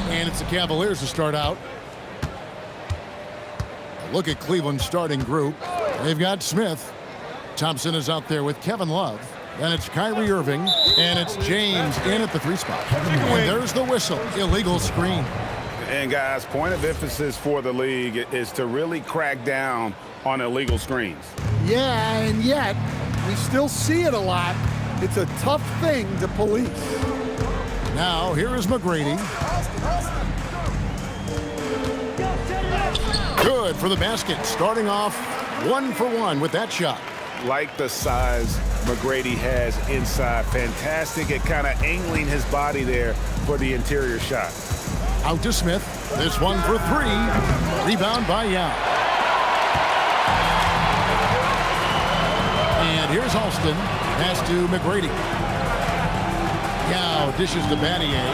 And it's the Cavaliers to start out. A look at Cleveland's starting group. They've got Smith. Thompson is out there with Kevin Love. Then it's Kyrie Irving. And it's James in at the 3 spot. And there's the whistle. Illegal screen. And, guys, point of emphasis for the league is to really crack down on illegal screens. Yeah, and yet we still see it a lot. It's a tough thing to police. Now, here is McGrady. Good for the basket. Starting off 1 for 1 with that shot. Like the size McGrady has inside. Fantastic at kind of angling his body there for the interior shot. Out to Smith. This one for 3. Rebound by Yao. And here's Alston. Pass to McGrady. Yao dishes to Battier.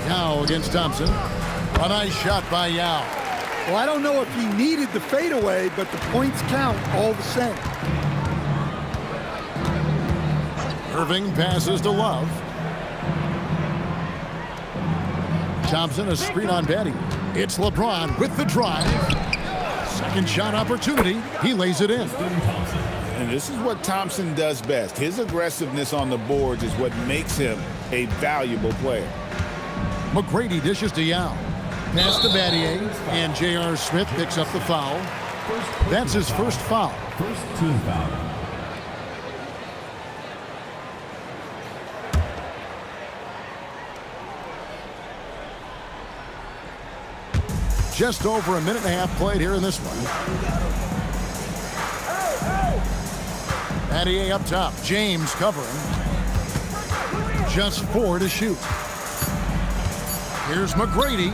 Yao against Thompson. A nice shot by Yao. Well, I don't know if he needed the fadeaway, but the points count all the same. Irving passes to Love. Thompson, a screen on Battier. It's LeBron with the drive. Second shot opportunity. He lays it in. And this is what Thompson does best. His aggressiveness on the boards is what makes him a valuable player. McGrady dishes to Yao. Pass to Battier. And J.R. Smith picks up the foul. That's his first foul. First team foul. Just over a minute and a half played here in this one. Battier up top. James covering. Just 4 to shoot. Here's McGrady.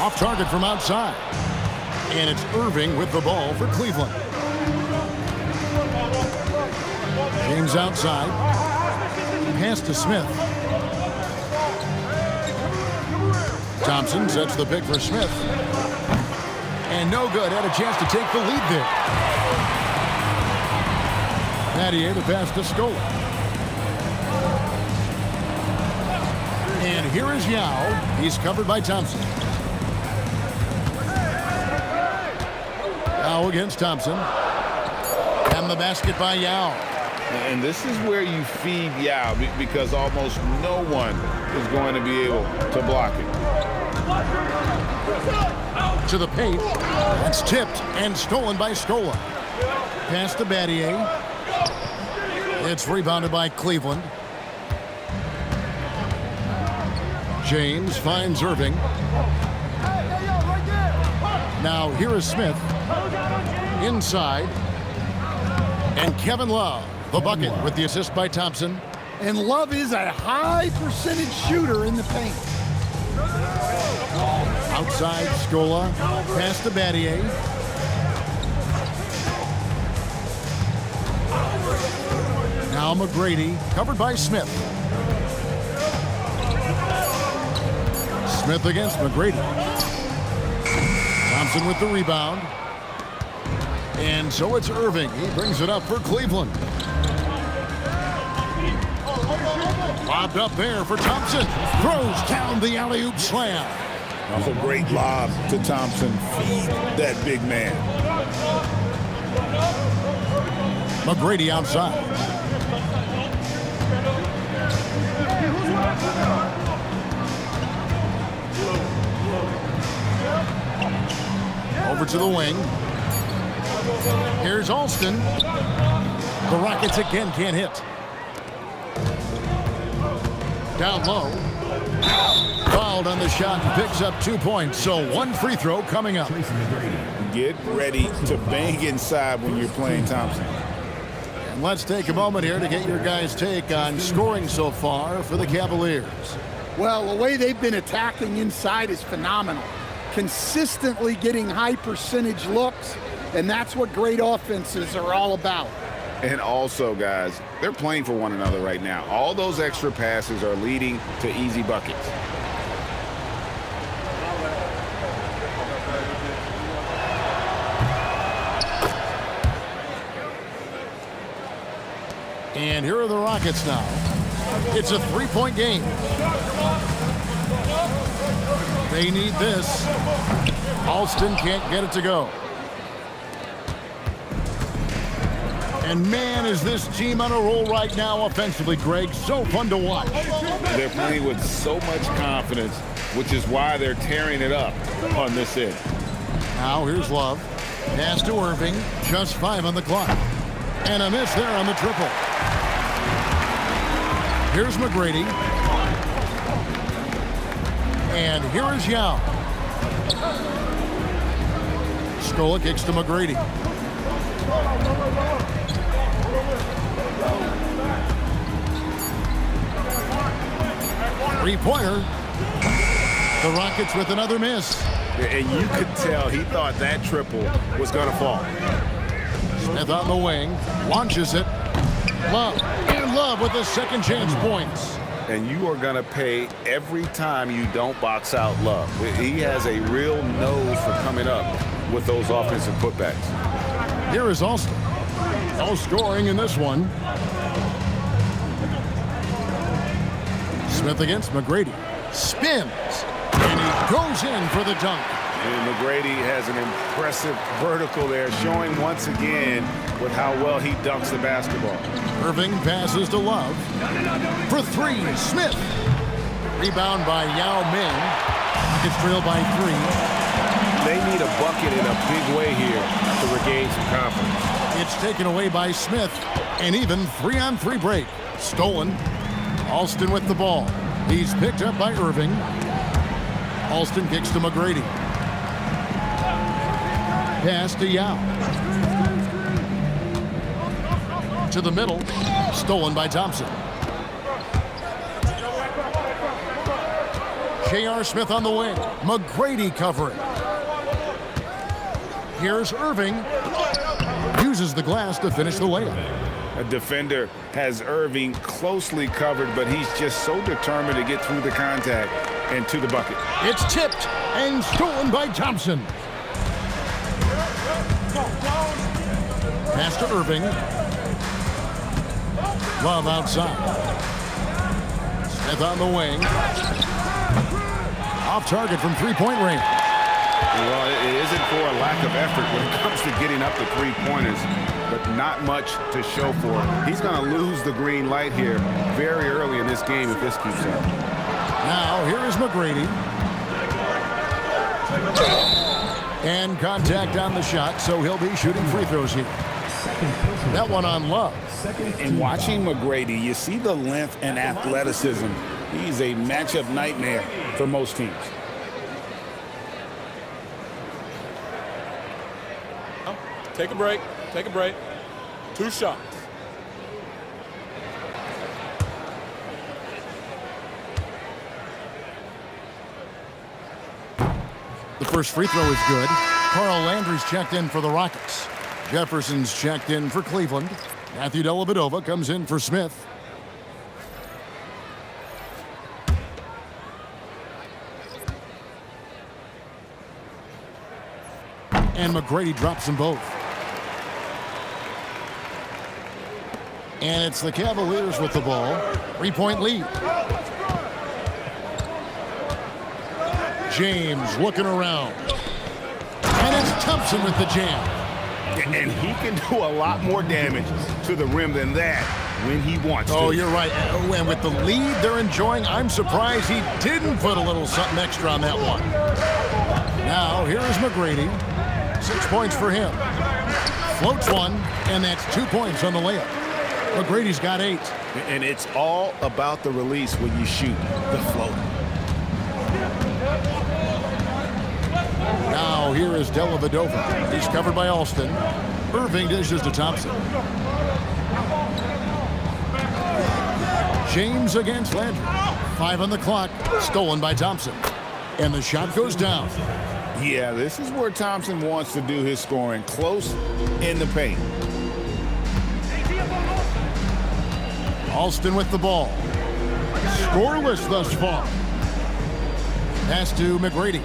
Off target from outside. And it's Irving with the ball for Cleveland. James outside. Pass to Smith. Thompson sets the pick for Smith. And no good. Had a chance to take the lead there. Battier the pass to Scola. And here is Yao. He's covered by Thompson. Yao against Thompson. And the basket by Yao. And this is where you feed Yao because almost no one is going to be able to block it. To the paint. That's tipped and stolen by Scola. Pass to Battier. It's rebounded by Cleveland. James finds Irving. Now here is Smith. Inside. And Kevin Love, the bucket with the assist by Thompson. And Love is a high percentage shooter in the paint. Outside, Scola. Pass to Battier. Now McGrady, covered by Smith. Smith against McGrady. Thompson with the rebound. And so it's Irving. He brings it up for Cleveland. Lobbed up there for Thompson. Throws down the alley-oop slam. Also great lob to Thompson. Feed that big man. McGrady outside. Over to the wing. Here's Alston. The Rockets again can't hit. Down low. Fouled on the shot and picks up 2 points. So 1 free throw coming up. Get ready to bang inside when you're playing Thompson. And let's take a moment here to get your guys' take on scoring so far for the Cavaliers. Well, the way they've been attacking inside is phenomenal. Consistently getting high percentage looks, and that's what great offenses are all about. And also, guys, they're playing for one another right now. All those extra passes are leading to easy buckets. And here are the Rockets now. It's a three-point game. They need this. Alston can't get it to go. And man, is this team on a roll right now offensively, Greg. So fun to watch. They're playing with so much confidence, which is why they're tearing it up on this end. Now here's Love. Pass to Irving. Just 5 on the clock. And a miss there on the triple. Here's McGrady. And here is Yao. Scola kicks to McGrady. Three-pointer. The Rockets with another miss. And you could tell he thought that triple was going to fall. Smith on the wing. Launches it. Love. And Love with the second chance points. And you are going to pay every time you don't box out Love. He has a real nose for coming up with those offensive putbacks. Here is Alston. No scoring in this one. Smith against McGrady. Spins. And he goes in for the dunk. And McGrady has an impressive vertical there, showing once again with how well he dunks the basketball. Irving passes to Love. For three, Smith. Rebound by Yao Ming. Rockets trail by 3. They need a bucket in a big way here to regain some confidence. It's taken away by Smith. And even 3-on-3 break. Stolen. Alston with the ball. He's picked up by Irving. Alston kicks to McGrady. Pass to Yao. To the middle. Stolen by Thompson. J.R. Smith on the wing. McGrady covering. Here's Irving. Uses the glass to finish the layup. A defender has Irving closely covered, but he's just so determined to get through the contact and to the bucket. It's tipped and stolen by Thompson. Pass to Irving. Love outside. Smith on the wing. Off target from three-point range. Well, it isn't for a lack of effort when it comes to getting up the three-pointers, but not much to show for it. He's going to lose the green light here very early in this game if this keeps up. Now, here is McGrady. And contact on the shot, so he'll be shooting free throws here. That one on Love. And watching McGrady, you see the length and athleticism. He's a matchup nightmare for most teams. Take a break. Take a break. 2 shots. The first free throw is good. Carl Landry's checked in for the Rockets. Jefferson's checked in for Cleveland. Matthew Dellavedova comes in for Smith. And McGrady drops them both. And it's the Cavaliers with the ball. 3-point lead. James looking around. And it's Thompson with the jam. And he can do a lot more damage to the rim than that when he wants to. Oh, you're right. Oh, and with the lead they're enjoying, I'm surprised he didn't put a little something extra on that one. Now, here is McGrady. 6 points for him. Floats one, and that's 2 points on the layup. McGrady's got 8. And it's all about the release when you shoot the float. Now here is Dellavedova. He's covered by Alston. Irving dishes to Thompson. James against Landry. 5 on the clock. Stolen by Thompson. And the shot goes down. Yeah, this is where Thompson wants to do his scoring, close in the paint. Alston with the ball. Scoreless thus far. Pass to McGrady.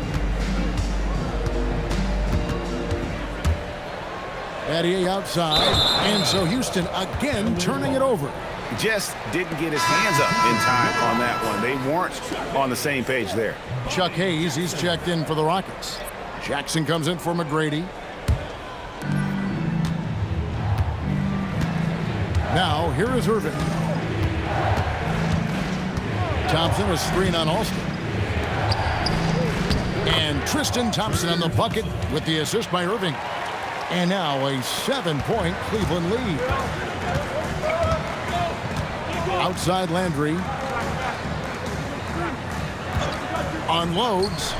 Battier outside, and so Houston again turning it over. Just didn't get his hands up in time on that one. They weren't on the same page there. Chuck Hayes, he's checked in for the Rockets. Jackson comes in for McGrady. Now, here is Irving. Thompson, a screen on Alston. And Tristan Thompson on the bucket with the assist by Irving. And now a 7-point Cleveland lead. Outside Landry. Unloads.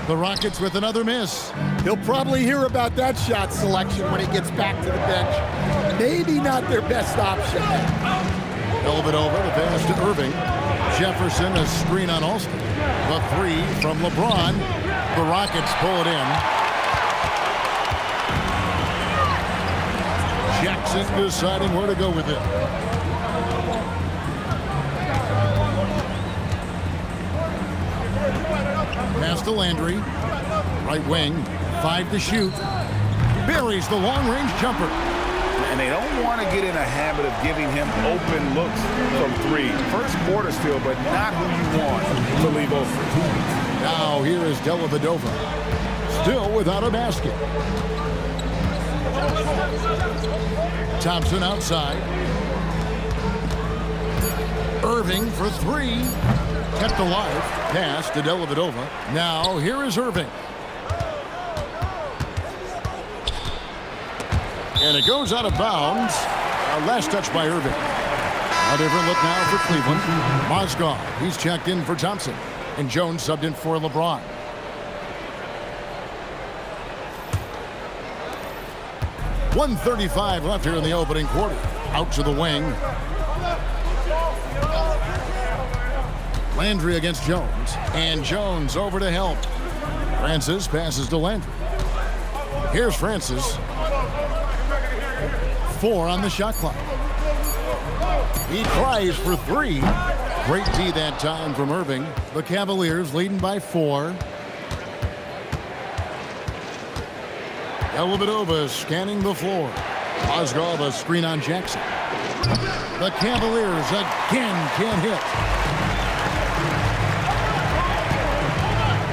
The Rockets with another miss. He'll probably hear about that shot selection when he gets back to the bench. Maybe not their best option. Dellavedova, the pass to Irving. Jefferson, a screen on Alston. The three from LeBron. The Rockets pull it in. Jackson deciding where to go with it. Pass to Landry. Right wing. 5 to shoot. Buries the long-range jumper. And they don't want to get in a habit of giving him open looks from 3. First quarter still, but not who you want to leave open. Now here is Dellavedova. Still without a basket. Thompson outside. Irving for 3. Kept alive. Pass to Dellavedova. Now here is Irving. And it goes out of bounds. Last touch by Irving. A different look now for Cleveland. Mozgov, he's checked in for Thompson. And Jones subbed in for LeBron. .135 left here in the opening quarter. Out to the wing. Landry against Jones. And Jones over to help. Francis passes to Landry. Here's Francis. 4 on the shot clock. He tries for 3. Great D that time from Irving. The Cavaliers leading by 4. Dellavedova scanning the floor. Mozgov a screen on Jackson. The Cavaliers again can't hit.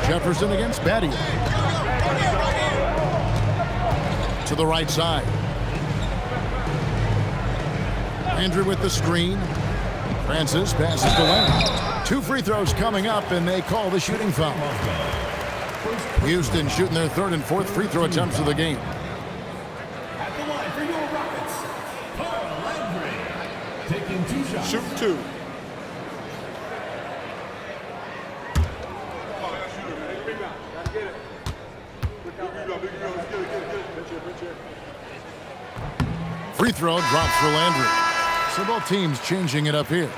Jefferson against Battier. To the right side. Andrew with the screen. Francis passes to Leonard. 2 free throws coming up, and they call the shooting foul. Houston shooting their 3rd and 4th free throw attempts of the game. At the line for your Rockets, Landry, taking 2 shots. Shoot 2. Free throw drops for Landry. So both teams changing it up here.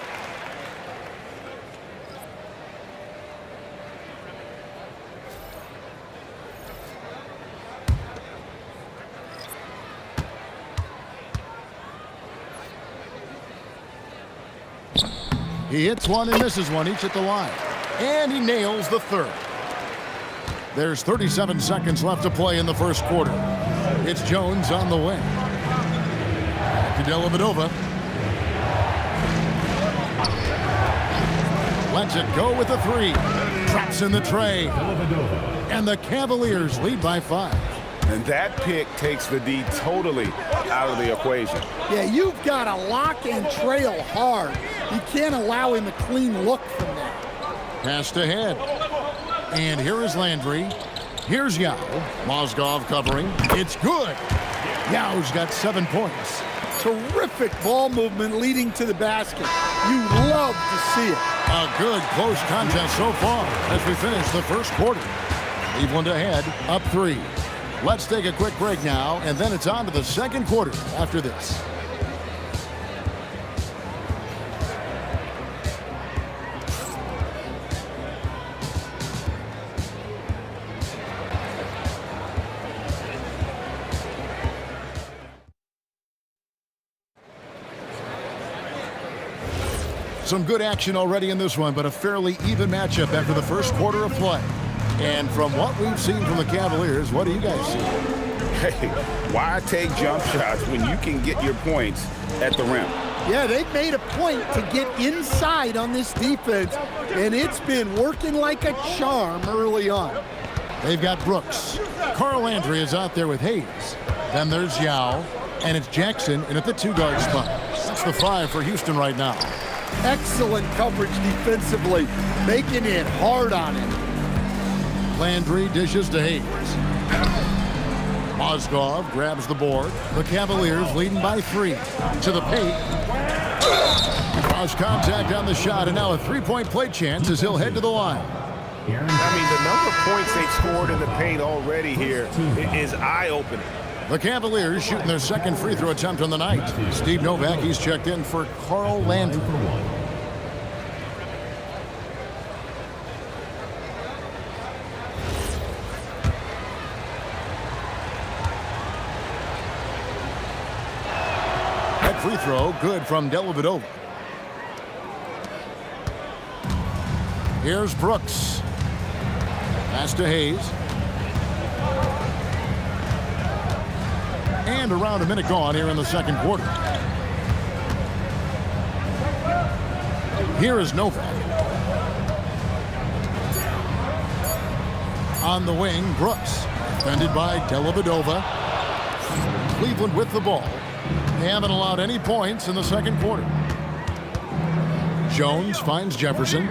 He hits one and misses one, each at the line. And he nails the 3rd. There's 37 seconds left to play in the first quarter. It's Jones on the wing. Back to Dellavedova. Lets it go with a 3. Drops in the tray. And the Cavaliers lead by 5. And that pick takes the D totally out of the equation. Yeah, you've got to lock and trail hard. You can't allow him a clean look from that. Passed ahead. And here is Landry. Here's Yao. Mozgov covering. It's good. Yao's got 7 points. Terrific ball movement leading to the basket. You love to see it. A good close contest so far as we finish the first quarter. Cleveland ahead, up 3. Let's take a quick break now, and then it's on to the second quarter after this. Some good action already in this one, but a fairly even matchup after the first quarter of play. And from what we've seen from the Cavaliers, what do you guys see? Hey, why take jump shots when you can get your points at the rim? Yeah, they've made a point to get inside on this defense, and it's been working like a charm early on. They've got Brooks. Carl Landry is out there with Hayes. Then there's Yao, and it's Jackson in at the 2-guard spot. That's the 5 for Houston right now. Excellent coverage defensively, making it hard on him. Landry dishes to Hayes. Mozgov grabs the board. The Cavaliers leading by 3. To the paint. Cross contact on the shot, and now a 3-point play chance as he'll head to the line. I mean, the number of points they've scored in the paint already here is eye-opening. The Cavaliers shooting their second free throw attempt on the night. Steve Novak, he's checked in for Carl Landry. That free throw, good from Dellavedova. Here's Brooks. Pass to Hayes. And around a minute gone here in the second quarter. Here is Novak. On the wing, Brooks. Defended by Dellavedova. Cleveland with the ball. They haven't allowed any points in the second quarter. Jones finds Jefferson.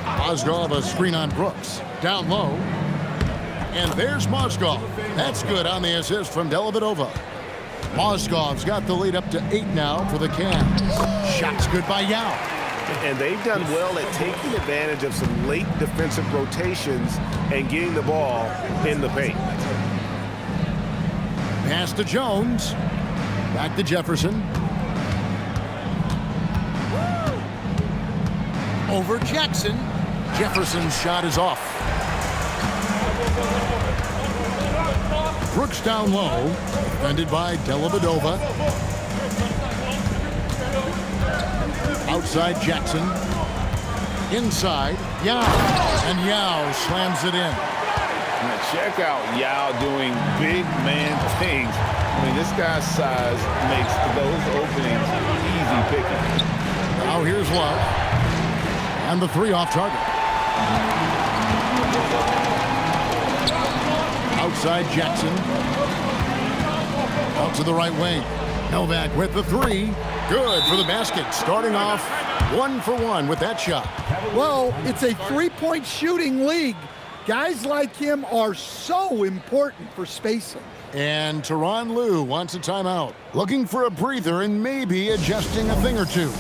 Mozgov, a screen on Brooks. Down low. And there's Mozgov. That's good on the assist from Dellavedova. Mozgov's got the lead up to 8 now for the Cavs. Shot's good by Yao. And they've done well at taking advantage of some late defensive rotations and getting the ball in the paint. Pass to Jones. Back to Jefferson. Over Jackson. Jefferson's shot is off. Brooks down low. Defended by Dellavedova. Outside Jackson. Inside Yao. And Yao slams it in. Now check out Yao doing big man things. I mean, this guy's size makes those openings easy picking. Now here's Love. And the 3 off target. Outside Jackson. Out to the right wing. Novak with the 3. Good for the basket. Starting off 1 for 1 with that shot. Well, it's a 3-point shooting league. Guys like him are so important for spacing. And Tyronn Lue wants a timeout. Looking for a breather and maybe adjusting a thing or two.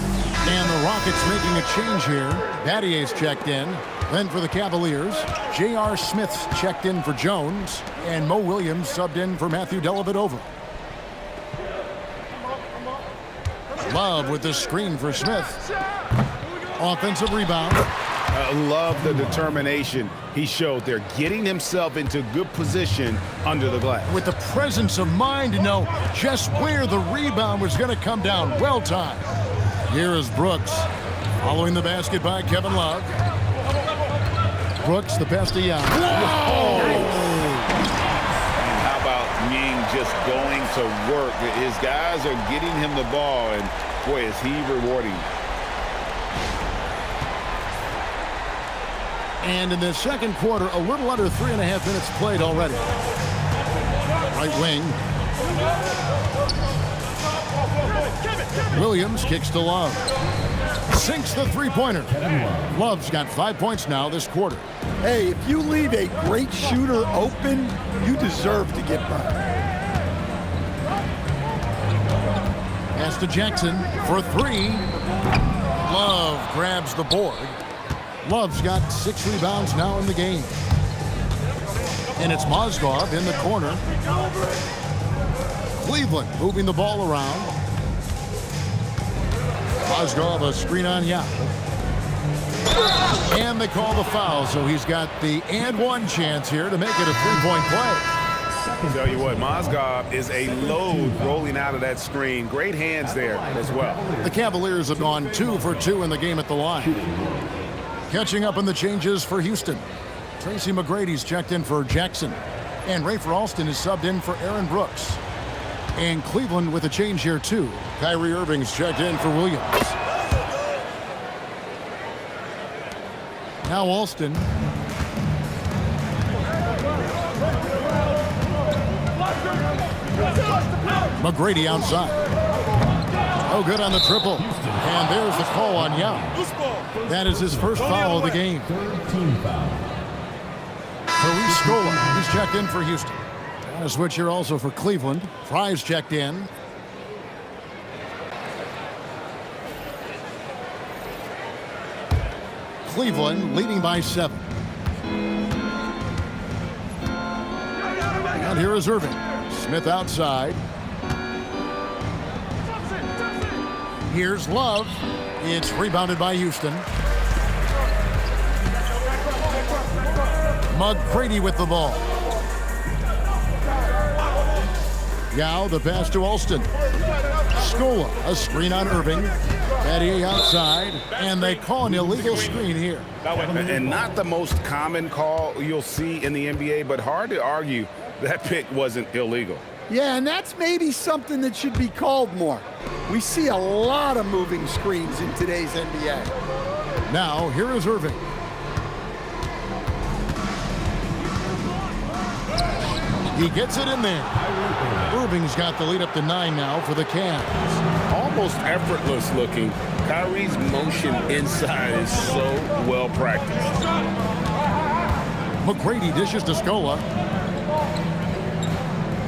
And the Rockets making a change here. Battier's checked in. Then for the Cavaliers, J.R. Smith's checked in for Jones. And Mo Williams subbed in for Matthew Dellavedova. Love with the screen for Smith. Offensive rebound. I love the determination he showed there, getting himself into good position under the glass. With the presence of mind to know just where the rebound was going to come down. Well timed. Here is Brooks. Following the basket by Kevin Love. Brooks, the pass to Yao. Oh. And how about Ying just going to work? His guys are getting him the ball, and boy, is he rewarding. And in the second quarter, a little under 3.5 minutes played already. Right wing. Williams kicks to Love. Sinks the 3-pointer. Love's got 5 points now this quarter. Hey, if you leave a great shooter open, you deserve to get burned. Pass to Jackson for 3. Love grabs the board. Love's got 6 rebounds now in the game. And it's Mozgov in the corner. Cleveland moving the ball around. Mozgov a screen on Yao. And they call the foul, so he's got the and one chance here to make it a 3-point play. Tell you what, Mozgov is a load rolling out of that screen. Great hands there as well. The Cavaliers have gone 2 for 2 in the game at the line. Catching up on the changes for Houston. Tracy McGrady's checked in for Jackson. And Rafer Alston is subbed in for Aaron Brooks. And Cleveland with a change here, too. Kyrie Irving's checked in for Williams. Now Alston. McGrady outside. Oh, good on the triple. And there's the call on Yao. That is his first foul of the game. Luis Scola, he's checked in for Houston. And a switch here also for Cleveland. Fry's checked in. Cleveland leading by 7. And here is Irving. Smith outside. Here's Love. It's rebounded by Houston. McGrady with the ball. Yao, the pass to Alston. Scola, a screen on Irving. Battier outside, and they call an illegal screen here. And not the most common call you'll see in the NBA, but hard to argue that pick wasn't illegal. Yeah, and that's maybe something that should be called more. We see a lot of moving screens in today's NBA. Now, here is Irving. He gets it in there. Irving's got the lead up to 9 now for the Cavs. Almost effortless looking. Kyrie's motion inside is so well practiced. McGrady dishes to Scola.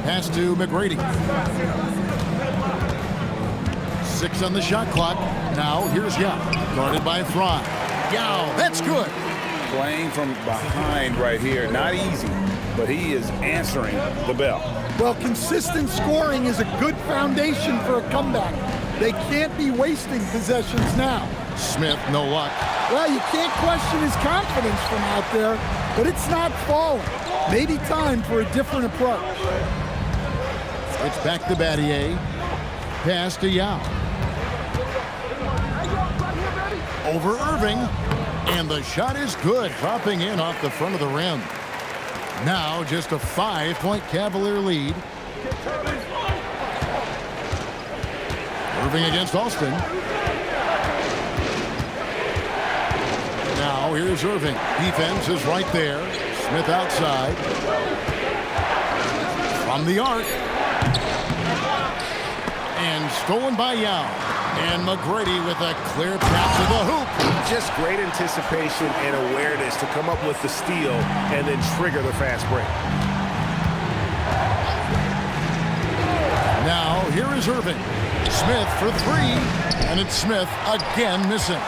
Pass to McGrady. 6 on the shot clock. Now here's Yao. Guarded by Fry. Yao, that's good. Playing from behind right here. Not easy, but he is answering the bell. Well, consistent scoring is a good foundation for a comeback. They can't be wasting possessions now. Smith, no luck. Well, you can't question his confidence from out there, but it's not falling. Maybe time for a different approach. It's back to Battier. Pass to Yao. Over Irving. And the shot is good, dropping in off the front of the rim. Now just a 5-point Cavalier lead. Irving against Alston. Now here's Irving. Defense is right there. Smith outside. From the arc. And stolen by Yao. And McGrady with a clear pass to the hoop. Just great anticipation and awareness to come up with the steal and then trigger the fast break. Now here is Irving. Smith for 3. And it's Smith again missing.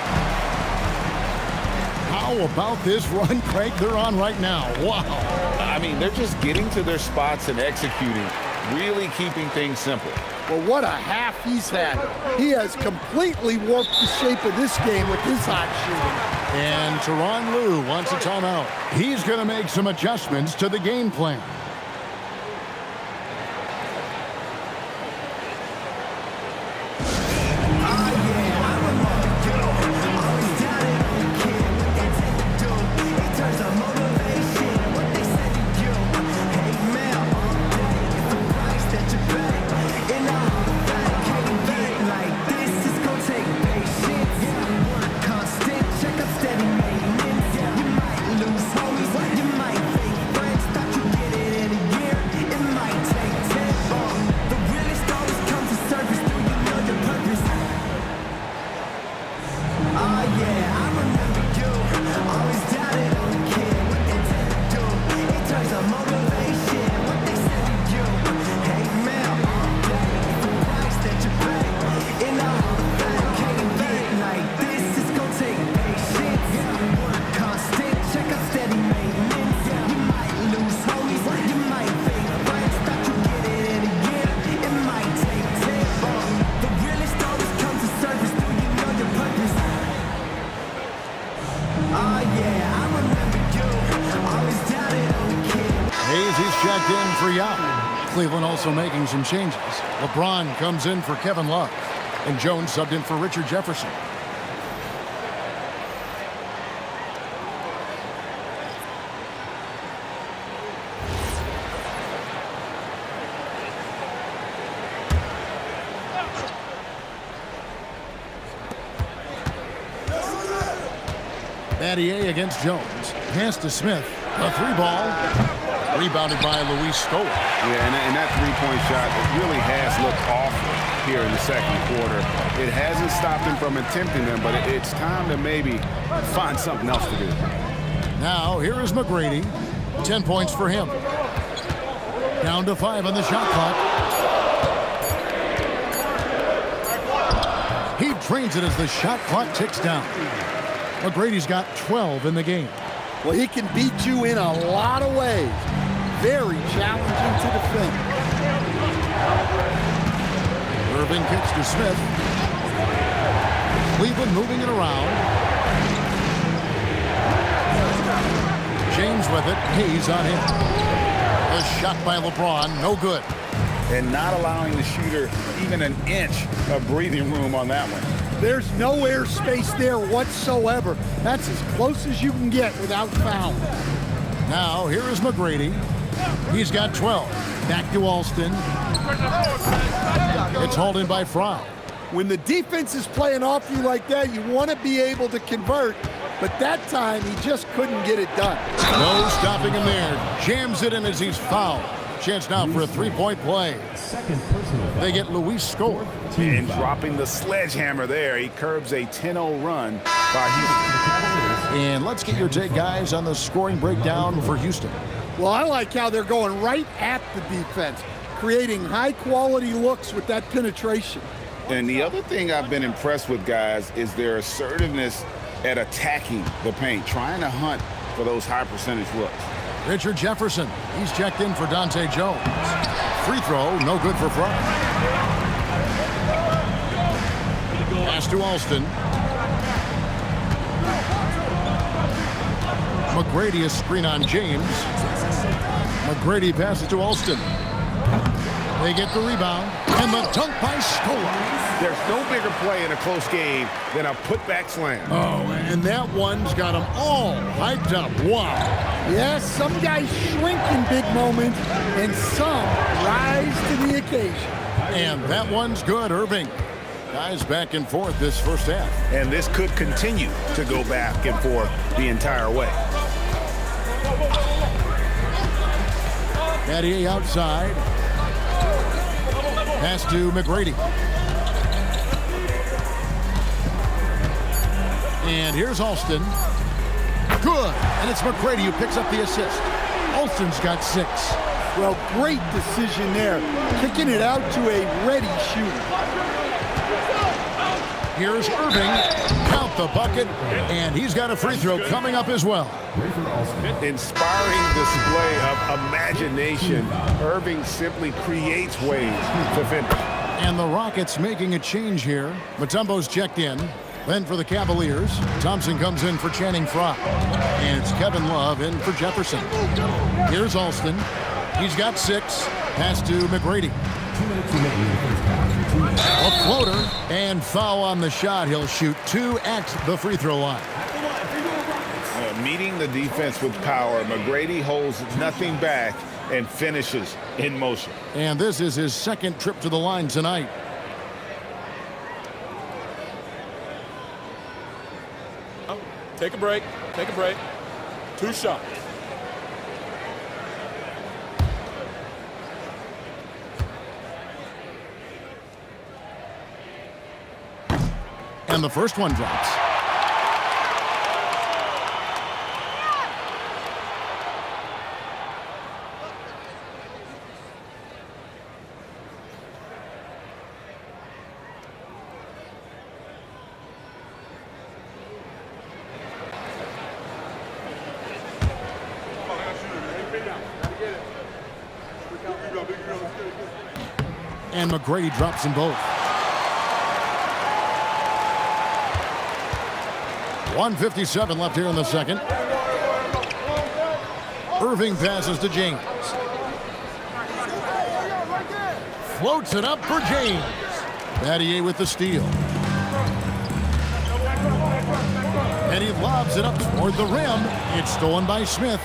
How about this run, Craig, they're on right now? Wow. I mean, they're just getting to their spots and executing, really keeping things simple. Well, what a half he's had. He has completely warped the shape of this game with his hot shooting. And Tyronn Lue wants a timeout. He's going to make some adjustments to the game plan. Cleveland also making some changes. LeBron comes in for Kevin Love. And Jones subbed in for Richard Jefferson. Battier against Jones. Pass to Smith. A 3-ball. Rebounded by Luis Scola. Yeah, and that three-point shot really has looked awful here in the second quarter. It hasn't stopped him from attempting them, but it's time to maybe find something else to do. Now, here is McGrady. 10 points for him. Down to 5 on the shot clock. He drains it as the shot clock ticks down. McGrady's got 12 in the game. Well, he can beat you in a lot of ways. Very challenging to defend. Irving kicks to Smith. Cleveland moving it around. James with it. Hayes on him. A shot by LeBron. No good. And not allowing the shooter even an inch of breathing room on that one. There's no airspace there whatsoever. That's as close as you can get without foul. Now, here is McGrady. He's got 12. Back to Alston. It's hauled in by Fry. When the defense is playing off you like that, you want to be able to convert. But that time, he just couldn't get it done. No stopping him there. Jams it in as he's fouled. Chance now for a three-point play. They get Luis Scola. And dropping the sledgehammer there, he curbs a 10-0 run by Houston. And let's get your take, guys, on the scoring breakdown for Houston. Well, I like how they're going right at the defense, creating high-quality looks with that penetration. And the other thing I've been impressed with, guys, is their assertiveness at attacking the paint, trying to hunt for those high-percentage looks. Richard Jefferson, he's checked in for Dante Jones. Free throw, no good for Fry. Pass to Alston. McGrady, a screen on James. McGrady passes to Alston. They get the rebound, and the dunk by Scola. There's no bigger play in a close game than a putback slam. Oh, and that one's got them all hyped up. Wow. Yes, some guys shrink in big moments, and some rise to the occasion. And that one's good, Irving. Guys back and forth this first half. And this could continue to go back and forth the entire way. Battier outside. Pass to McGrady. And here's Alston. Good. And it's McGrady who picks up the assist. Alston's got 6. Well, great decision there. Kicking it out to a ready shooter. Here's Irving. Count the bucket. And he's got a free throw coming up as well. Inspiring display of imagination. Irving simply creates ways to finish. And the Rockets making a change here. Mutombo's checked in. Then for the Cavaliers, Thompson comes in for Channing Frye. And it's Kevin Love in for Jefferson. Here's Alston. He's got 6. Pass to McGrady. A floater and foul on the shot. He'll shoot 2 at the free throw line. Meeting the defense with power, McGrady holds nothing back and finishes in motion. And this is his second trip to the line tonight. Take a break. Take a break. 2 shots. And the first one drops. And McGrady drops them both. 1:57 left here in the second. Irving passes to James. Floats it up for James. Battier with the steal. And he lobs it up toward the rim. It's stolen by Smith.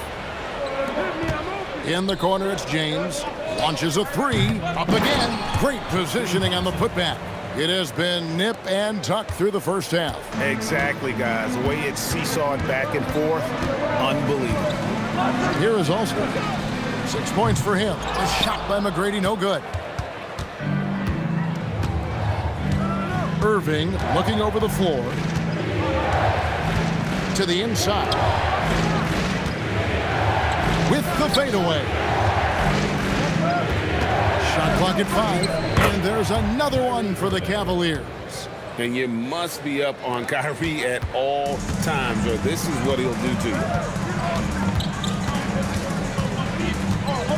In the corner, it's James. Launches a 3. Up again. Great positioning on the putback. It has been nip and tuck through the first half. Exactly, guys. The way it's seesawed back and forth, unbelievable. Here is Alston. 6 points for him. A shot by McGrady, no good. Irving looking over the floor. To the inside. With the fadeaway. Shot clock at 5. And there's another one for the Cavaliers. And you must be up on Kyrie at all times, or this is what he'll do to you.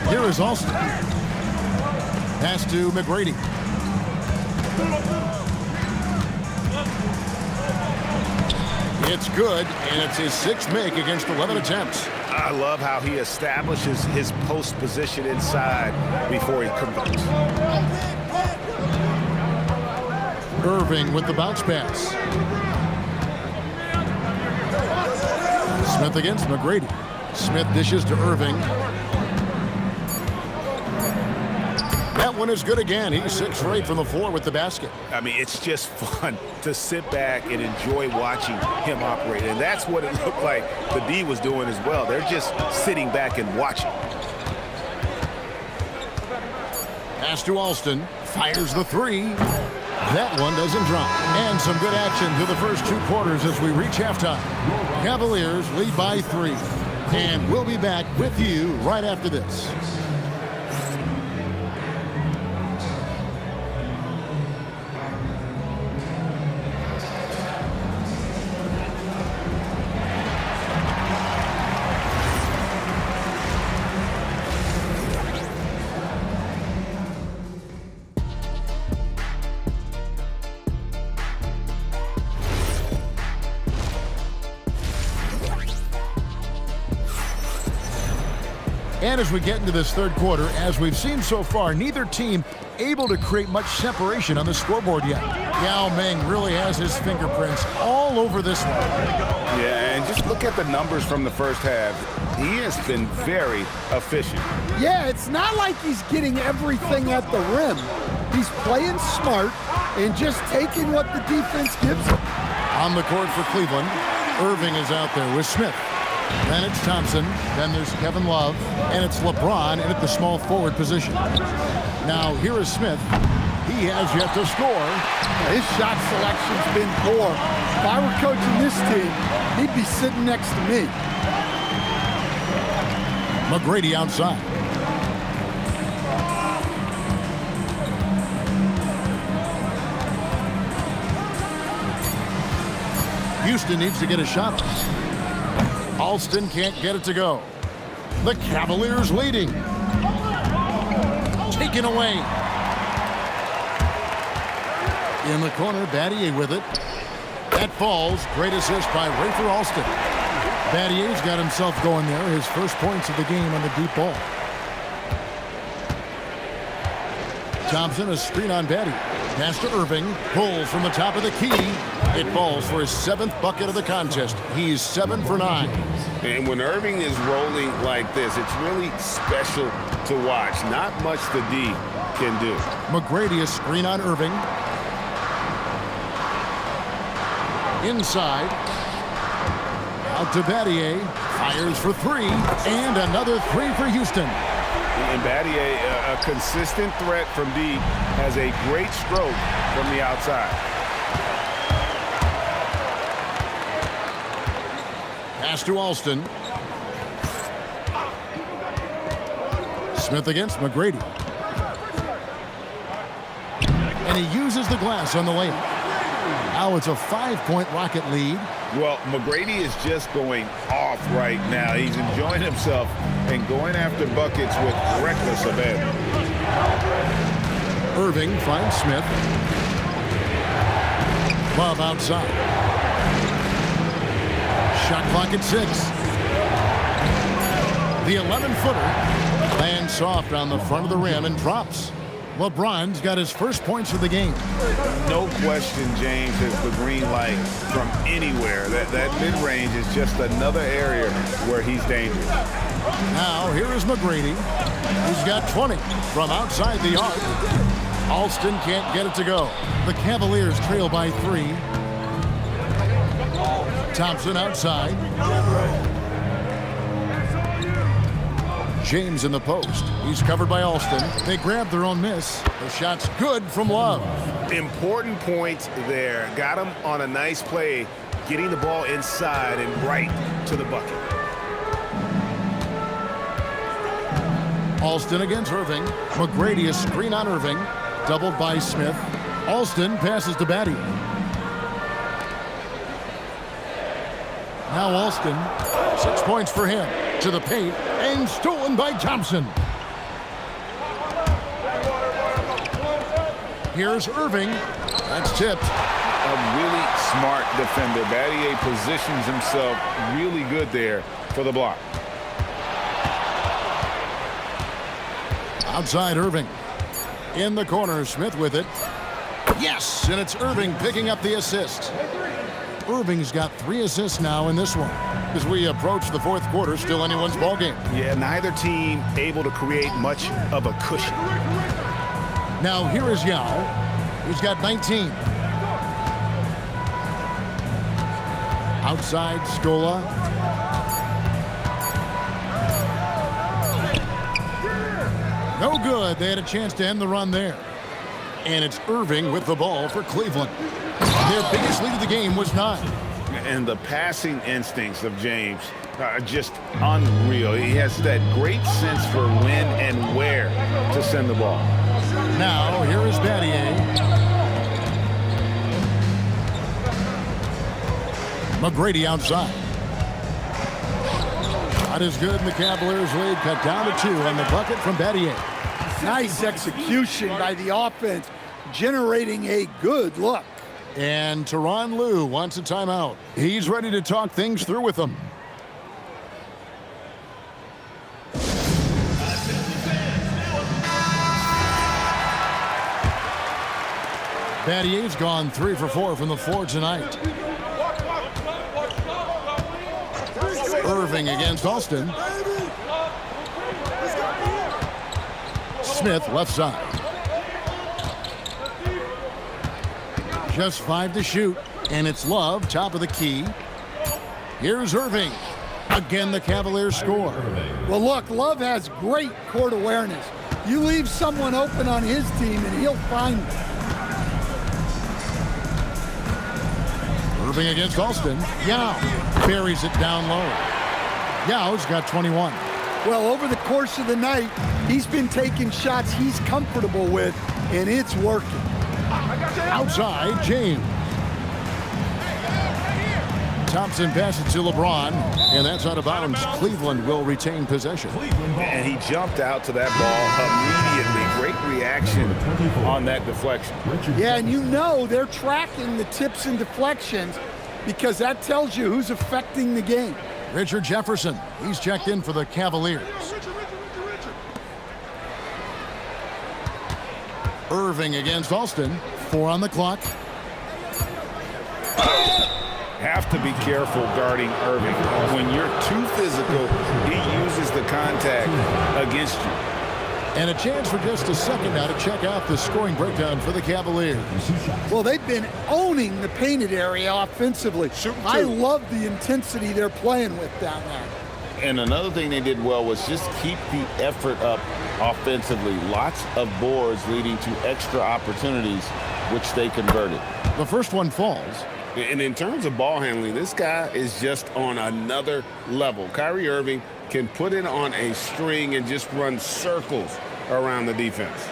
Here is Alston. Pass to McGrady. It's good, and it's his 6th make against 11 attempts. I love how he establishes his post position inside before he converts. Irving with the bounce pass. Smith against McGrady. Smith dishes to Irving. That one is good again. He's 6 for 8 from the floor with the basket. I mean, it's just fun to sit back and enjoy watching him operate. And that's what it looked like the D was doing as well. They're just sitting back and watching. Pass to Alston. Fires the 3. That one doesn't drop. And some good action through the first 2 quarters as we reach halftime. Cavaliers lead by 3. And we'll be back with you right after this. And as we get into this third quarter, as we've seen so far, neither team able to create much separation on the scoreboard yet. Yao Ming really has his fingerprints all over this one. Yeah, and just look at the numbers from the first half. He has been very efficient. Yeah, it's not like he's getting everything at the rim. He's playing smart and just taking what the defense gives him. On the court for Cleveland, Irving is out there with Smith. Then it's Thompson, then there's Kevin Love, and it's LeBron in at the small forward position. Now here is Smith. He has yet to score. His shot selection's been poor. If I were coaching this team, he'd be sitting next to me. McGrady outside. Houston needs to get a shot off. Alston can't get it to go. The Cavaliers leading. Taken away. In the corner, Battier with it. That falls. Great assist by Rafer Alston. Battier's got himself going there. His first points of the game on the deep ball. Thompson, a screen on Battier. Pass to Irving. Pulls from the top of the key. It falls for his 7th bucket of the contest. He's 7 for 9. And when Irving is rolling like this, it's really special to watch. Not much the D can do. McGrady, a screen on Irving. Inside. Out to Battier. Fires for 3. And another 3 for Houston. And Battier, a consistent threat from D, has a great stroke from the outside. Pass to Alston. Smith against McGrady. And he uses the glass on the layup. Now it's a 5-point Rocket lead. Well, McGrady is just going off right now. He's enjoying himself and going after buckets with reckless abandon. Irving finds Smith. Love outside. Shot clock at 6. The 11-footer lands soft on the front of the rim and drops. LeBron's got his first points of the game. No question, James, is the green light from anywhere. That mid-range is just another area where he's dangerous. Now, here is McGrady. He's got 20 from outside the arc. Alston can't get it to go. The Cavaliers trail by 3. Thompson outside. James in the post. He's covered by Alston. They grab their own miss. The shot's good from Love. Important point there. Got him on a nice play, getting the ball inside and right to the bucket. Alston against Irving. McGrady a screen on Irving. Doubled by Smith. Alston passes to Batty. Now Alston. 6 points for him. To the paint. And stolen by Thompson. Here's Irving. That's tipped. A really smart defender. Battier positions himself really good there for the block. Outside Irving. In the corner, Smith with it. Yes, and it's Irving picking up the assist. Irving's got 3 assists now in this one. As we approach the fourth quarter, still anyone's ballgame. Yeah, neither team able to create much of a cushion. Now here is Yao, who's got 19. Outside Scola. No good. They had a chance to end the run there. And it's Irving with the ball for Cleveland. Their biggest lead of the game was 9. And the passing instincts of James are just unreal. He has that great sense for when and where to send the ball. Now, here is Battier. McGrady outside. Not as good, and the Cavaliers lead cut down to 2 on the bucket from Battier. Nice execution by the offense, generating a good look. And Tyronn Lue wants a timeout. He's ready to talk things through with them. Battier's gone 3 for 4 from the floor tonight. Irving against Alston. Smith left side. Just 5 to shoot, and it's Love, top of the key. Here's Irving. Again, the Cavaliers score. Well, look, Love has great court awareness. You leave someone open on his team, and he'll find them. Irving against Alston. Yao buries it down low. Yao's got 21. Well, over the course of the night, he's been taking shots he's comfortable with, and it's working. Outside, James. Thompson passes to LeBron, and that's out of bounds. Cleveland will retain possession. And he jumped out to that ball immediately. Great reaction on that deflection. Yeah, and you know they're tracking the tips and deflections because that tells you who's affecting the game. Richard Jefferson, he's checked in for the Cavaliers. Irving against Alston. 4 on the clock. Have to be careful guarding Irving. When you're too physical, he uses the contact against you. And a chance for just a second now to check out the scoring breakdown for the Cavaliers. Well, they've been owning the painted area offensively. I love the intensity they're playing with down there. And another thing they did well was just keep the effort up offensively. Lots of boards leading to extra opportunities, which they converted. The first one falls. And in terms of ball handling, this guy is just on another level. Kyrie Irving can put it on a string and just run circles around the defense.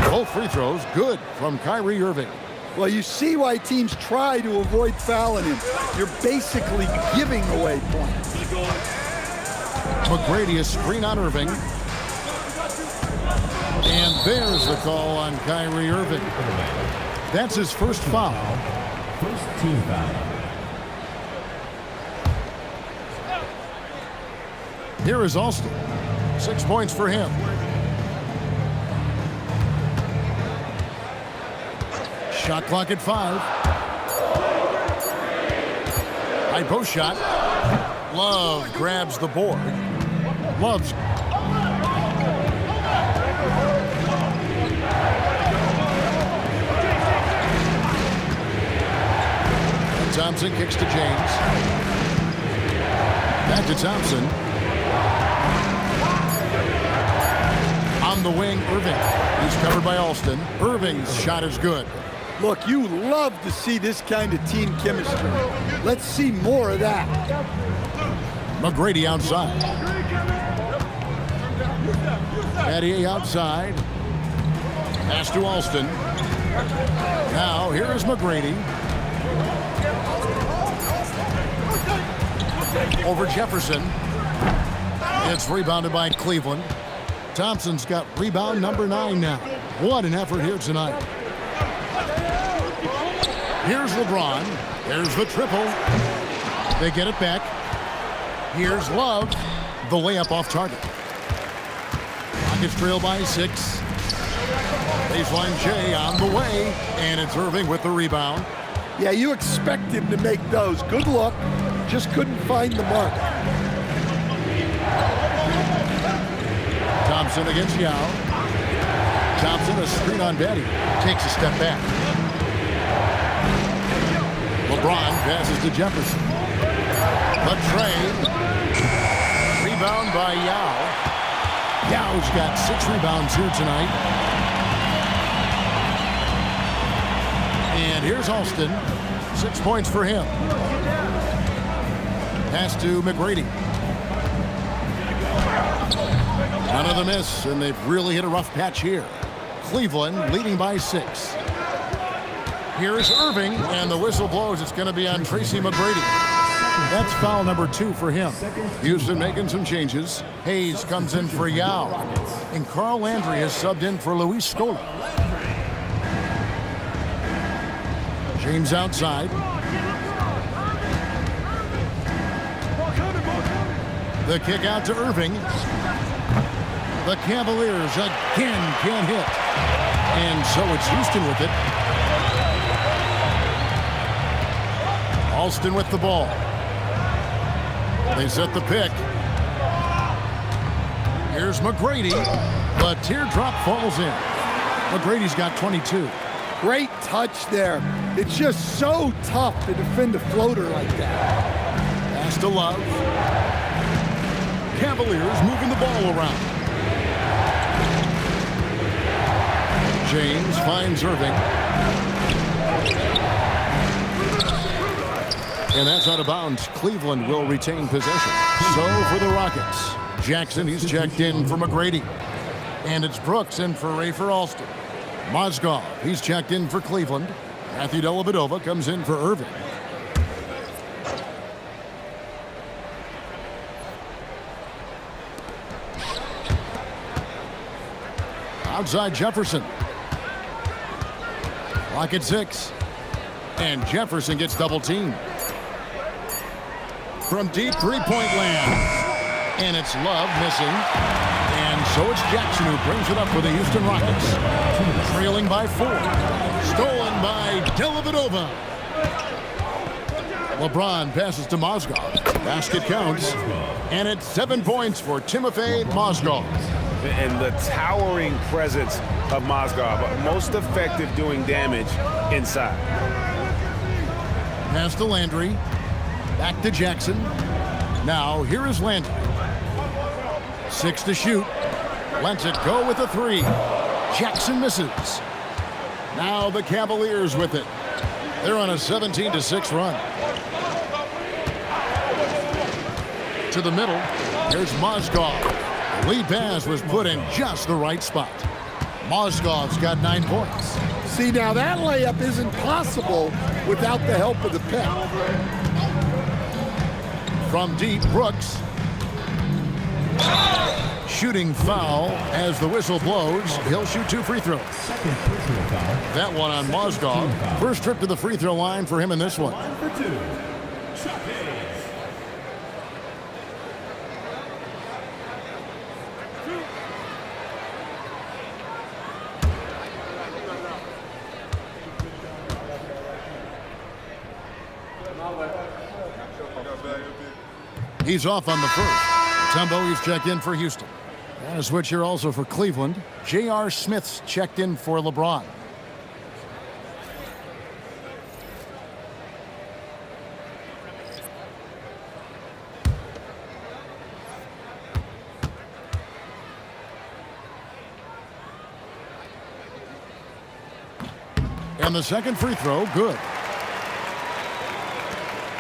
Both free throws good from Kyrie Irving. Well, you see why teams try to avoid fouling him. You're basically giving away points. McGrady a screen on Irving. And there's the call on Kyrie Irving. That's his first foul. First team foul. Here is Alston. 6 points for him. Shot clock at 5. High post shot. Love grabs the board. Love's Thompson kicks to James. Back to Thompson. On the wing, Irving. He's covered by Alston. Irving's shot is good. Look, you love to see this kind of team chemistry. Let's see more of that. McGrady outside. Patty outside. Pass to Alston. Now, here is McGrady. Over Jefferson. It's rebounded by Cleveland. Thompson's got rebound number 9 now. What an effort here tonight. Here's LeBron. There's the triple. They get it back. Here's Love. The layup off target. Rockets trail by 6. Baseline J on the way. And it's Irving with the rebound. Yeah, you expect him to make those. Good luck. Just couldn't find the mark. Thompson against Yao. Thompson, a screen on Betty. Takes a step back. LeBron passes to Jefferson. The trade. Rebound by Yao. Yao's got 6 rebounds here tonight. And here's Alston. 6 points for him. Pass to McGrady. Another miss, and they've really hit a rough patch here. Cleveland leading by 6. Here's Irving, and the whistle blows. It's going to be on Tracy McGrady. That's foul number 2 for him. Houston making some changes. Hayes comes in for Yao, and Carl Landry has subbed in for Luis Scola. James outside. The kick out to Irving. The Cavaliers again can't hit. And so it's Houston with it. Alston with the ball. They set the pick. Here's McGrady. The teardrop falls in. McGrady's got 22. Great touch there. It's just so tough to defend a floater like that. Pass to Love. Cavaliers moving the ball around. James finds Irving. And that's out of bounds. Cleveland will retain possession. So for the Rockets, Jackson, he's checked in for McGrady. And it's Brooks in for Rafer Alston. Mozgov, he's checked in for Cleveland. Matthew Dellavedova comes in for Irving. Outside Jefferson. Clock at 6. And Jefferson gets double teamed. From deep three-point land. And it's Love missing. And so it's Jackson who brings it up for the Houston Rockets. Trailing by 4. Stolen by Dellavedova. LeBron passes to Mozgov. Basket counts. And it's 7 points for Timofey Mozgov. And the towering presence of Mozgov, most effective doing damage inside. Pass to Landry. Back to Jackson. Now here is Landry. 6 to shoot. Lets it go with a 3. Jackson misses. Now the Cavaliers with it. They're on a 17-6 run. To the middle. Here's Mozgov. The lead pass was put in just the right spot. Mozgov's got 9 points. See, now that layup isn't possible without the help of the pick. From deep, Brooks. Shooting foul as the whistle blows. He'll shoot 2 free throws. That one on Mozgov. First trip to the free throw line for him in this one. He's off on the first. Mutombo, he's checked in for Houston. And a switch here also for Cleveland. J.R. Smith's checked in for LeBron. And the second free throw, good.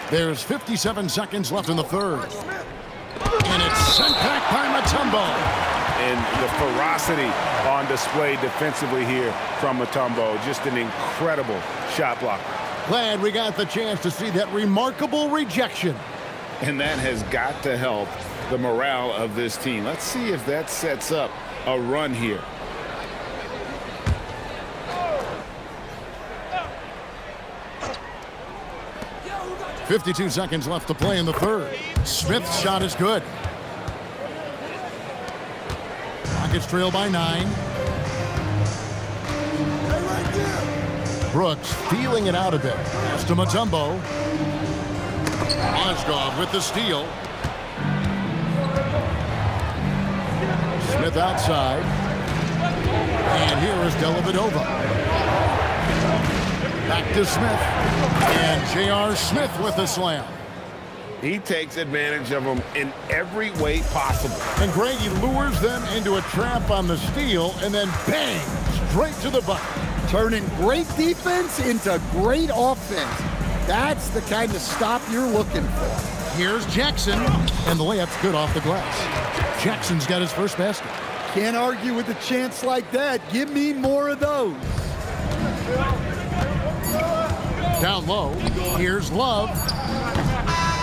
There's 57 seconds left in the third. And it's sent back by Mutombo. And the ferocity on display defensively here from Mutombo. Just an incredible shot blocker. Glad we got the chance to see that remarkable rejection. And that has got to help the morale of this team. Let's see if that sets up a run here. .52 seconds left to play in the third. Smith's shot is good. Rockets trail by 9. Brooks feeling it out a bit. Pass to Mutombo. Mozgov with the steal. Smith outside. And here is Dellavedova. Back to Smith. And J.R. Smith with the slam. He takes advantage of them in every way possible. And Greg, he lures them into a trap on the steal and then bang, straight to the bucket. Turning great defense into great offense. That's the kind of stop you're looking for. Here's Jackson. And the layup's good off the glass. Jackson's got his first basket. Can't argue with a chance like that. Give me more of those. Down low, here's Love.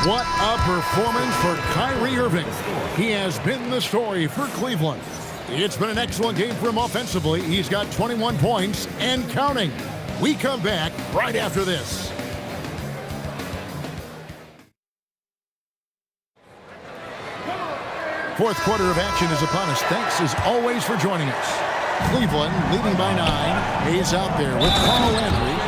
What a performance for Kyrie Irving. He has been the story for Cleveland. It's been an excellent game for him offensively. He's got 21 points and counting. We come back right after this. Fourth quarter of action is upon us. Thanks as always for joining us. Cleveland leading by 9. Hayes out there with Carl Landry.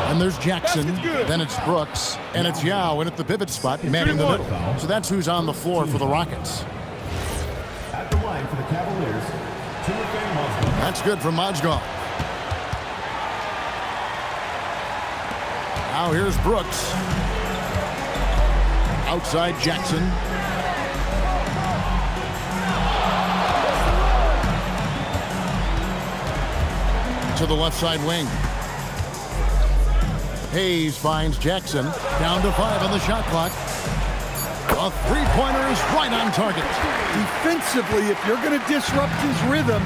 And there's Jackson, then it's Brooks, and it's Yao in at the pivot spot, manning the middle. So that's who's on the floor for the Rockets. At the line for the Cavaliers, that's good from Mozgov. Now here's Brooks. Outside Jackson. To the left side wing. Hayes finds Jackson. Down to 5 on the shot clock. A three-pointer is right on target. Defensively, if you're going to disrupt his rhythm,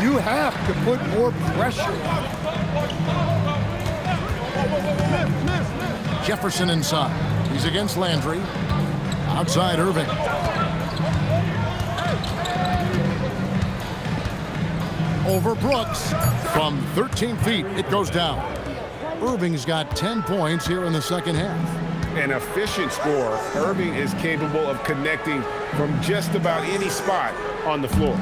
you have to put more pressure on him. Jefferson inside. He's against Landry. Outside Irving. Over Brooks. From 13 feet, it goes down. Irving's got 10 points here in the second half. An efficient scorer. Irving is capable of connecting from just about any spot on the floor.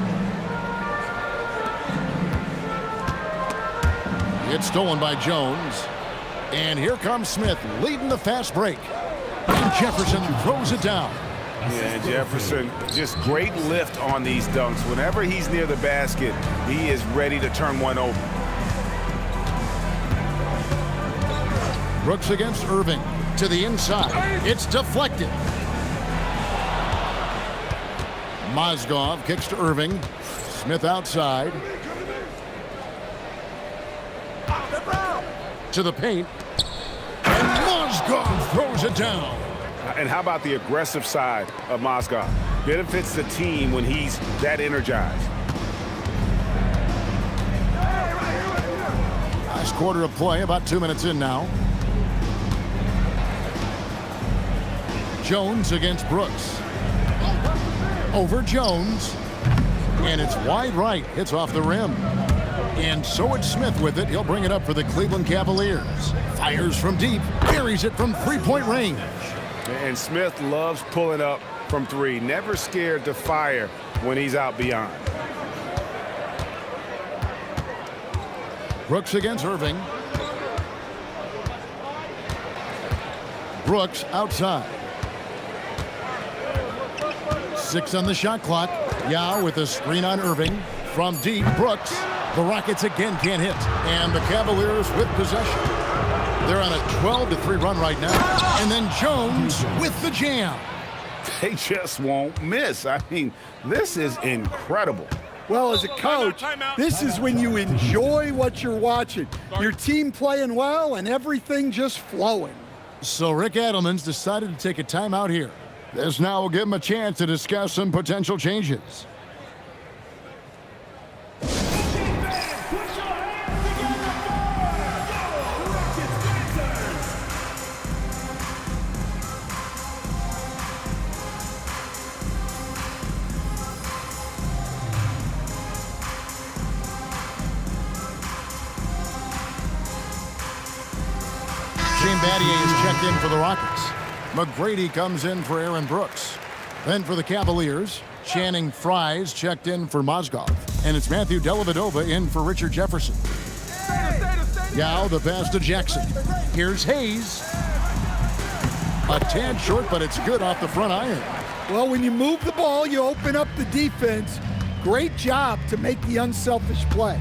It's stolen by Jones. And here comes Smith leading the fast break. And Jefferson throws it down. Yeah, Jefferson, just great lift on these dunks. Whenever he's near the basket, he is ready to turn one over. Brooks against Irving. To the inside. It's deflected. Mozgov kicks to Irving. Smith outside. To the paint. And Mozgov throws it down. And how about the aggressive side of Mozgov? Benefits the team when he's that energized. Last quarter of play, about 2 minutes in now. Jones against Brooks. Over Jones. And it's wide right. Hits off the rim. And so it's Smith with it. He'll bring it up for the Cleveland Cavaliers. Fires from deep. Carries it from three-point range. And Smith loves pulling up from 3. Never scared to fire when he's out beyond. Brooks against Irving. Brooks outside. 6 on the shot clock. Yao with a screen on Irving. From deep, Brooks. The Rockets again can't hit. And the Cavaliers with possession. They're on a 12-3 run right now. And then Jones with the jam. They just won't miss. I mean, this is incredible. Well, as a coach, this is when you enjoy what you're watching. Your team playing well and everything just flowing. So Rick Adelman's decided to take a timeout here. This now will give him a chance to discuss some potential changes. Battier is checked in for the Rockets. McGrady comes in for Aaron Brooks. Then for the Cavaliers, Channing Frye's checked in for Mozgov. And it's Matthew Dellavedova in for Richard Jefferson. Yao the pass to Jackson. Here's Hayes. A tad short, but it's good off the front iron. Well, when you move the ball, you open up the defense. Great job to make the unselfish play.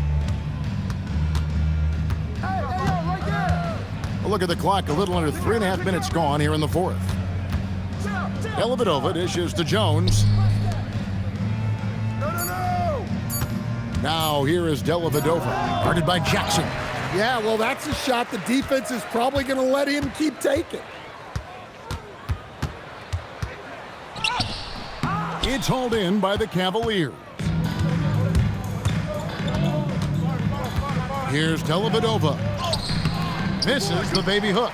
Look at the clock, a little under 3.5 minutes gone here in the fourth. Dellavedova dishes to Jones. Now here is Dellavedova, guarded by Jackson. Yeah, well, that's a shot the defense is probably going to let him keep taking. It's hauled in by the Cavaliers. Here's Dellavedova. Misses the baby hook.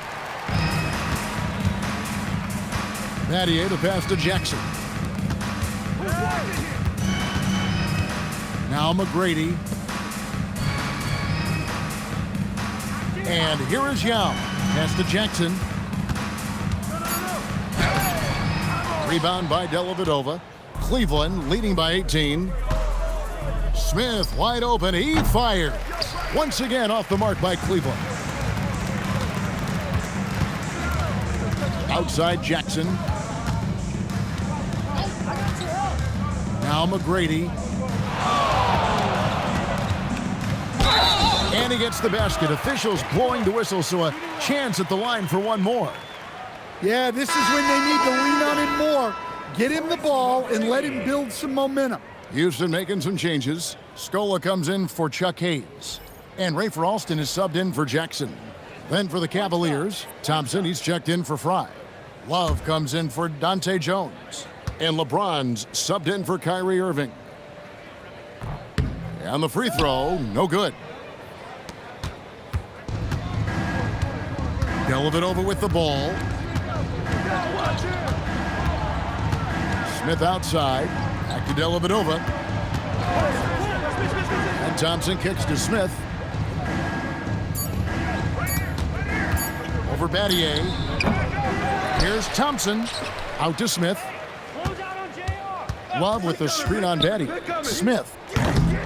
Battier the pass to Jackson. Now McGrady. And here is Yao. Pass to Jackson. Rebound by Dellavedova. Cleveland leading by 18. Smith wide open. He fired. Once again off the mark by Cleveland. Outside Jackson. Now McGrady. And he gets the basket. Officials blowing the whistle, so a chance at the line for one more. Yeah, this is when they need to lean on him more. Get him the ball and let him build some momentum. Houston making some changes. Scola comes in for Chuck Hayes. And Rafer Alston is subbed in for Jackson. Then for the Cavaliers, Thompson, he's checked in for Fry. Love comes in for Dante Jones. And LeBron's subbed in for Kyrie Irving. And the free throw, no good. Dellavedova with the ball. Smith outside. Back to Dellavedova. And Thompson kicks to Smith. Over Battier. Here's Thompson. Out to Smith. Love with the screen on Battier. Smith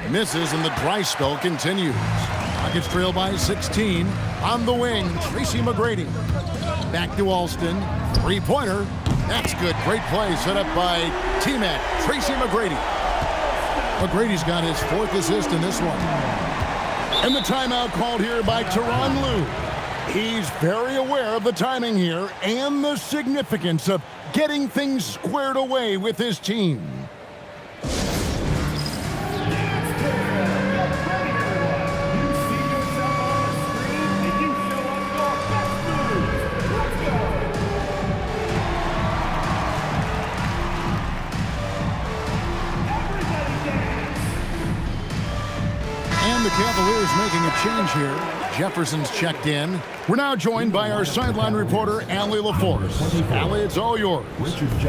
misses and the dry spell continues. Rockets trail by 16. On the wing, Tracy McGrady. Back to Alston. Three-pointer. That's good. Great play set up by T-Mac. Tracy McGrady. McGrady's got his fourth assist in this one. And the timeout called here by Tyronn Lue. He's very aware of the timing here and the significance of getting things squared away with his team. And the Cavaliers making a change here. Jefferson's checked in. We're now joined by our sideline reporter, Allie LaForce. Allie, it's all yours.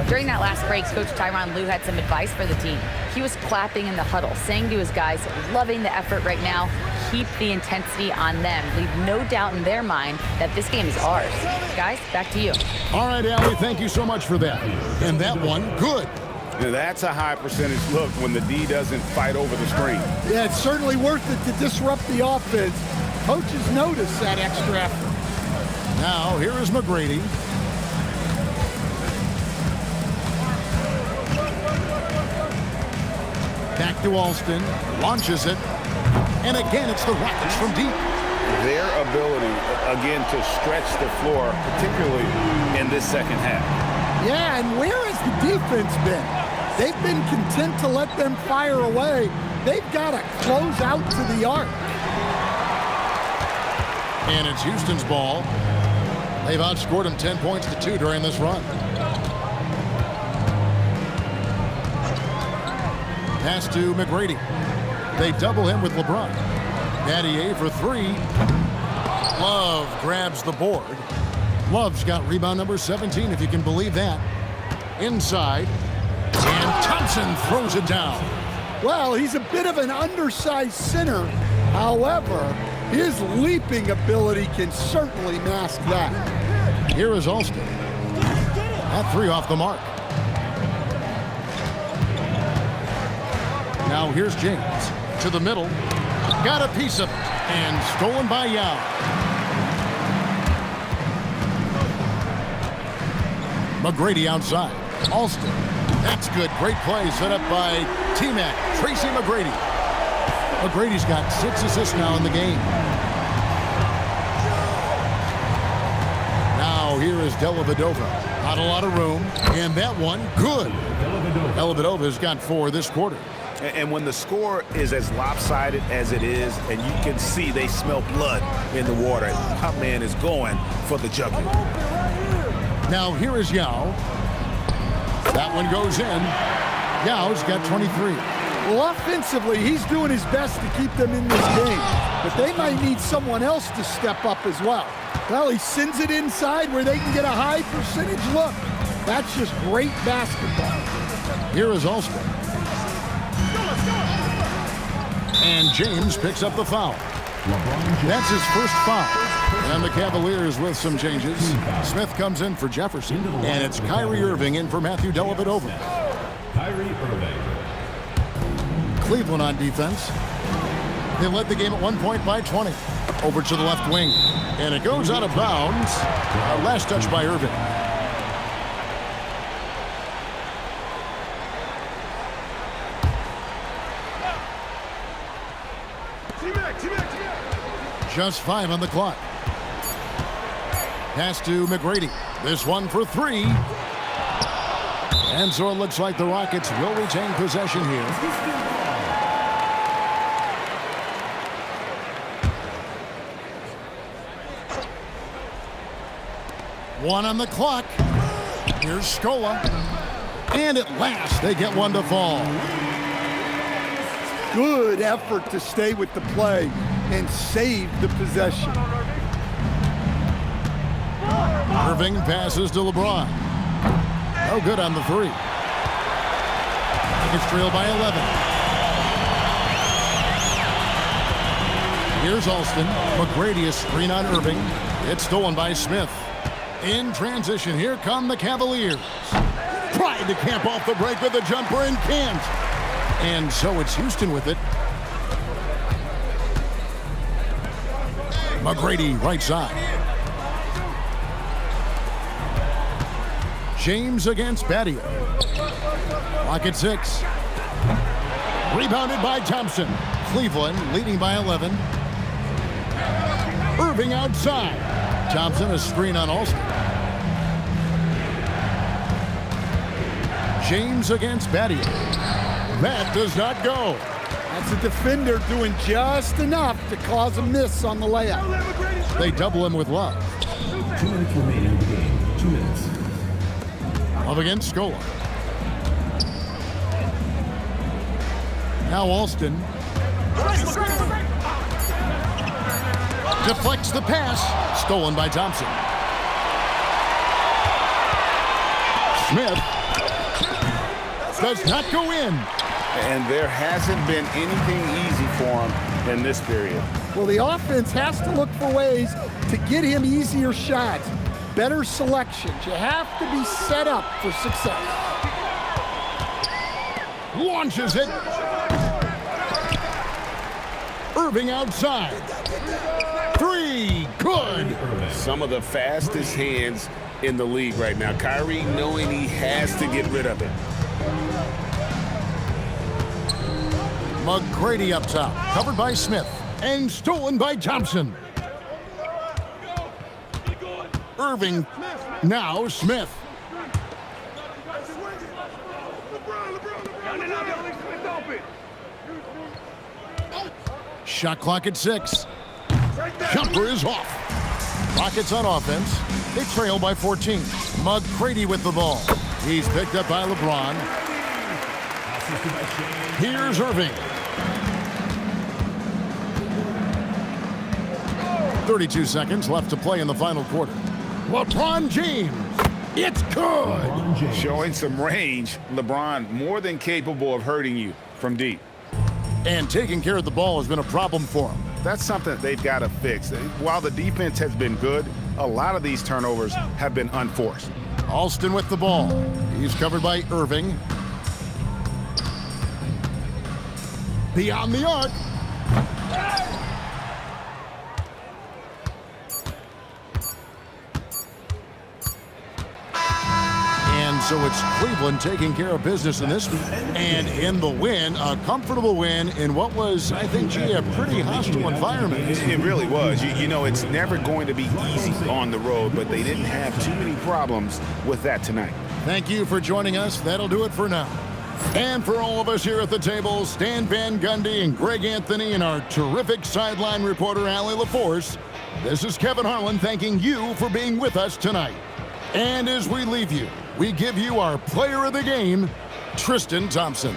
During that last break, Coach Tyronn Lue had some advice for the team. He was clapping in the huddle, saying to his guys, loving the effort right now, keep the intensity on them. Leave no doubt in their mind that this game is ours. Guys, back to you. All right, Allie, thank you so much for that. And that one, good. That's a high percentage look when the D doesn't fight over the screen. Yeah, it's certainly worth it to disrupt the offense. Coaches notice that extra effort. Now, here is McGrady. to Alston. Launches it. And again, it's the Rockets from deep. Their ability, again, to stretch the floor, particularly in this second half. Yeah, and where has the defense been? They've been content to let them fire away. They've got to close out to the arc. And it's Houston's ball. They've outscored them 10 points to 2 during this run. Pass to McGrady. They double him with LeBron. Battier for 3. Love grabs the board. Love's got rebound number 17, if you can believe that. Inside. And Thompson throws it down. Well, he's a bit of an undersized center. However, his leaping ability can certainly mask that. Here is Alston. That 3 off the mark. Now here's James. To the middle. Got a piece of it. And stolen by Yao. McGrady outside. Alston. That's good. Great play set up by T-Mac. Tracy McGrady. McGrady's got 6 assists now in the game. Now here is Dellavedova. Not a lot of room. And that one, good. Dellavedova's got 4 this quarter. And when the score is as lopsided as it is, and you can see they smell blood in the water, that man is going for the jugular. Now here is Yao. That one goes in. Yao's got 23. Well, offensively, he's doing his best to keep them in this game. But they might need someone else to step up as well. Well, he sends it inside where they can get a high percentage look. That's just great basketball. Here is Alston. And James picks up the foul. That's his first foul. And the Cavaliers with some changes. Smith comes in for Jefferson. And it's Kyrie Irving in for Matthew Dellavedova. Kyrie Irving. Cleveland on defense. They led the game at 1 point by 20. Over to the left wing. And it goes out of bounds. Last touch by Irving. Just 5 on the clock. Pass to McGrady. This one for 3. And so it looks like the Rockets will retain possession here. One on the clock. Here's Scola. And at last, they get one to fall. Good effort to stay with the play and save the possession. Irving passes to LeBron. No good on the 3. It's trailed by 11. Here's Alston. McGrady a screen on Irving. It's stolen by Smith. In transition, here come the Cavaliers. Tried to camp off the break with a jumper and can't. And so it's Houston with it. McGrady right side. James against Battier. Lock at 6. Rebounded by Thompson. Cleveland leading by 11. Irving outside. Thompson a screen on Alston. James against Battier. That does not go. That's a defender doing just enough to cause a miss on the layup. They double him with Love. 2 minutes remaining in the game. 2 minutes. Love against Scola. Now Alston. Deflects the pass. Stolen by Thompson. Smith does not go in. And there hasn't been anything easy for him in this period. Well, the offense has to look for ways to get him easier shots, better selections. You have to be set up for success. Launches it. Irving outside. 3, good. Some of the fastest hands in the league right now. Kyrie knowing he has to get rid of it. McGrady up top, covered by Smith, and stolen by Thompson. Irving, now Smith. Shot clock at 6. Jumper is off. Rockets on offense. They trail by 14. McGrady with the ball. He's picked up by LeBron. Here's Irving. 32 seconds left to play in the final quarter. LeBron James. It's good. Showing some range. LeBron more than capable of hurting you from deep. And taking care of the ball has been a problem for him. That's something that they've got to fix. While the defense has been good, a lot of these turnovers have been unforced. Alston with the ball. He's covered by Irving. Beyond the arc. And so it's Cleveland taking care of business in this one. And in the win, a comfortable win in what was, I think, a pretty hostile environment. It really was. You know, it's never going to be easy on the road, but they didn't have too many problems with that tonight. Thank you for joining us. That'll do it for now. And for all of us here at the table, Stan Van Gundy and Greg Anthony and our terrific sideline reporter, Allie LaForce, this is Kevin Harlan thanking you for being with us tonight. And as we leave you, we give you our player of the game, Tristan Thompson.